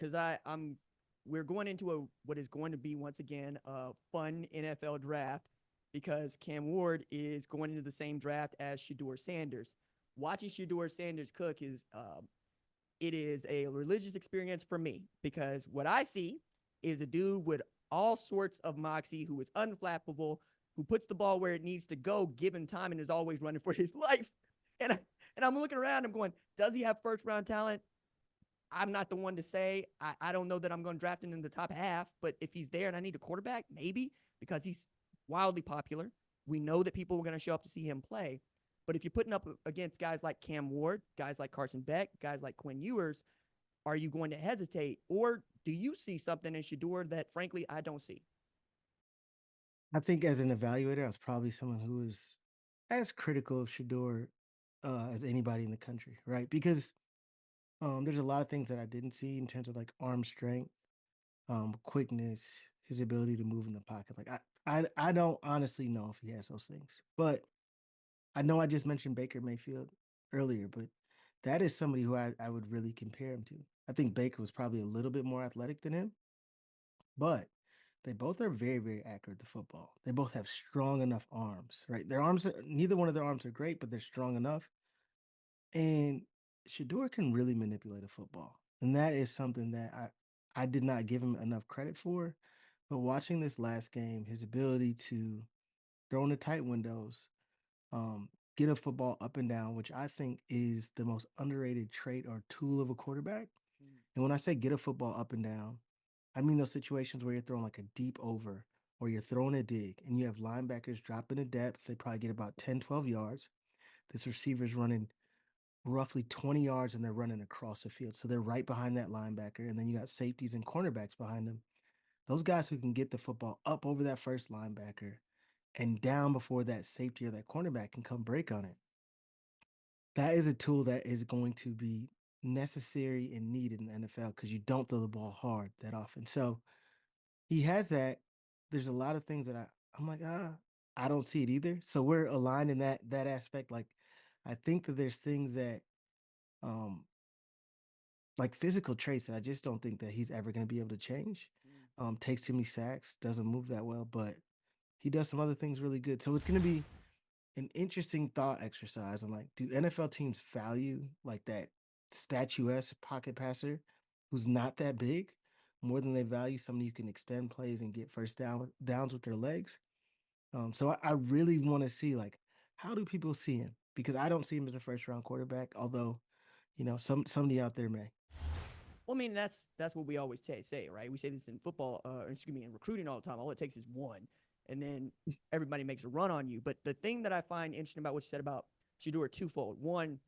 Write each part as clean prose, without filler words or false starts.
because we're going into what is going to be once again a fun NFL draft because Cam Ward is going into the same draft as Shedeur Sanders. Watching Shedeur Sanders cook it is a religious experience for me because what I see is a dude with all sorts of moxie who is unflappable, who puts the ball where it needs to go given time and is always running for his life. And I, and I'm looking around, I'm going, does he have first round talent? I'm not the one to say. I don't know that I'm going to draft him in the top half, but if he's there and I need a quarterback, maybe because he's wildly popular. We know that people are going to show up to see him play. But if you're putting up against guys like Cam Ward, guys like Carson Beck, guys like Quinn Ewers, are you going to hesitate? Or do you see something in Shedeur that, frankly, I don't see? I think as an evaluator, I was probably someone who is as critical of Shador as anybody in the country, right? Because there's a lot of things that I didn't see in terms of like arm strength, quickness, his ability to move in the pocket. Like I don't honestly know if he has those things, but I know I just mentioned Baker Mayfield earlier, but that is somebody who I would really compare him to. I think Baker was probably a little bit more athletic than him, but they both are very, very accurate to football. They both have strong enough arms, right? Their arms, neither one of their arms are great, but they're strong enough. And Shador can really manipulate a football. And that is something that I did not give him enough credit for. But watching this last game, his ability to throw in the tight windows, get a football up and down, which I think is the most underrated trait or tool of a quarterback. And when I say get a football up and down, I mean those situations where you're throwing like a deep over or you're throwing a dig and you have linebackers dropping a depth. They probably get about 10, 12 yards. This receiver's running roughly 20 yards and they're running across the field. So they're right behind that linebacker. And then you got safeties and cornerbacks behind them. Those guys who can get the football up over that first linebacker and down before that safety or that cornerback can come break on it. That is a tool that is going to be necessary and needed in the NFL because you don't throw the ball hard that often. So he has that. There's a lot of things that I'm like, I don't see it either. So we're aligned in that aspect. Like I think that there's things that um like physical traits that I just don't think that he's ever gonna be able to change. Mm. Takes too many sacks, doesn't move that well, but he does some other things really good. So it's gonna be an interesting thought exercise. And like, do NFL teams value like that statuesque pocket passer who's not that big more than they value somebody who can extend plays and get downs with their legs? So I really want to see like how do people see him because I don't see him as a first round quarterback. Although, somebody out there may. Well, I mean, that's what we always say, right? We say this in football, excuse me, in recruiting all the time. All it takes is one, and then everybody makes a run on you. But the thing that I find interesting about what you said about Shador twofold: one,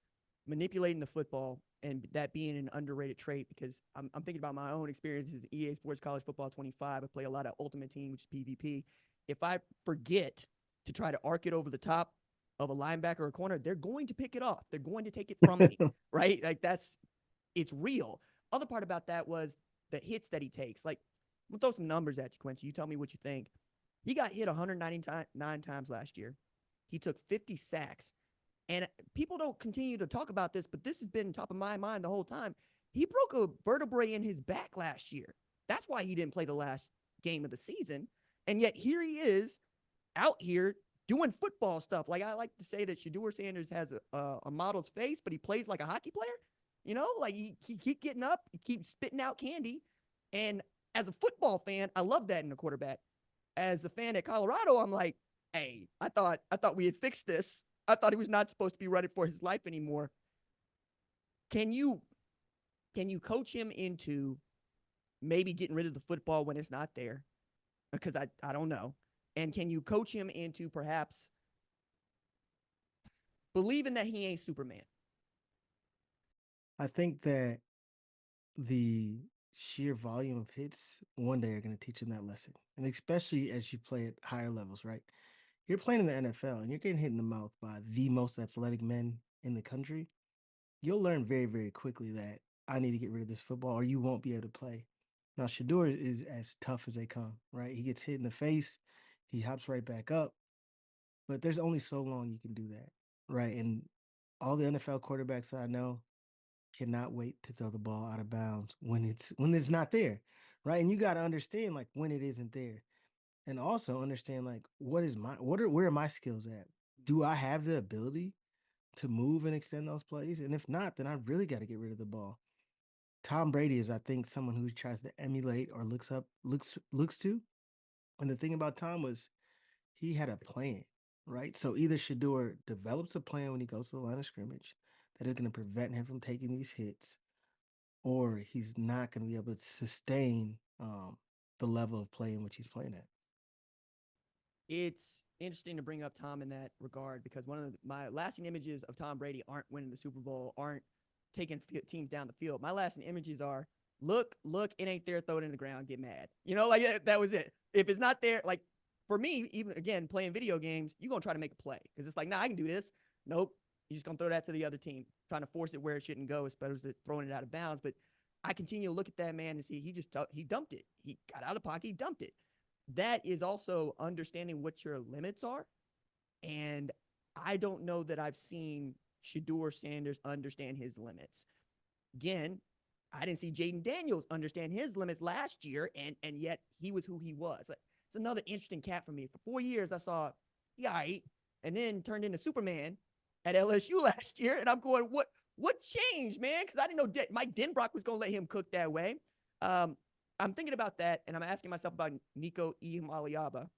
manipulating the football, and that being an underrated trait. Because I'm thinking about my own experiences in EA Sports College Football 25. I play a lot of Ultimate Team, which is PvP. If I forget to try to arc it over the top of a linebacker or a corner, they're going to pick it off. They're going to take it from me, right? Like it's real. Other part about that was the hits that he takes. Like, we'll throw some numbers at you, Quincy. You tell me what you think. He got hit 199 times last year. He took 50 sacks. And people don't continue to talk about this, but this has been top of my mind the whole time. He broke a vertebrae in his back last year. That's why he didn't play the last game of the season. And yet here he is out here doing football stuff. Like I like to say that Shedeur Sanders has a model's face, but he plays like a hockey player. Like he keep getting up, he keeps spitting out candy. And as a football fan, I love that in a quarterback. As a fan at Colorado, I'm like, hey, I thought we had fixed this. I thought he was not supposed to be running for his life anymore. Can you can you coach him into maybe getting rid of the football when it's not there? Because I don't know. And can you coach him into perhaps believing that he ain't Superman? I think that the sheer volume of hits one day are going to teach him that lesson. And especially as you play at higher levels, right? You're playing in the NFL and you're getting hit in the mouth by the most athletic men in the country. You'll learn very, very quickly that I need to get rid of this football or you won't be able to play. Now, Shador is as tough as they come, right? He gets hit in the face, he hops right back up, but there's only so long you can do that, right? And all the NFL quarterbacks I know, cannot wait to throw the ball out of bounds when it's not there, right? And you got to understand like when it isn't there, and also understand like where are my skills at? Do I have the ability to move and extend those plays? And if not, then I really got to get rid of the ball. Tom Brady is, I think, someone who tries to emulate or looks to. And the thing about Tom was he had a plan, right? So either Shedeur develops a plan when he goes to the line of scrimmage that is going to prevent him from taking these hits, or he's not going to be able to sustain the level of play in which he's playing at. It's interesting to bring up Tom in that regard because one of my lasting images of Tom Brady aren't winning the Super Bowl, aren't taking teams down the field. My lasting images are look, it ain't there, throw it in the ground, get mad. Like that was it. If it's not there, like for me, even again, playing video games, you're going to try to make a play because it's like, nah, I can do this. Nope. You're just going to throw that to the other team, trying to force it where it shouldn't go, as opposed to throwing it out of bounds. But I continue to look at that man and see he dumped it. He got out of the pocket, he dumped it. That is also understanding what your limits are. And I don't know that I've seen Shedeur Sanders understand his limits. Again, I didn't see Jaden Daniels understand his limits last year, and yet he was who he was. It's another interesting cat for me. For 4 years, I saw, right, and then turned into Superman at LSU last year, and I'm going, what changed, man? Because I didn't know Mike Denbrock was going to let him cook that way. I'm thinking about that, and I'm asking myself about Nico Iamaleava.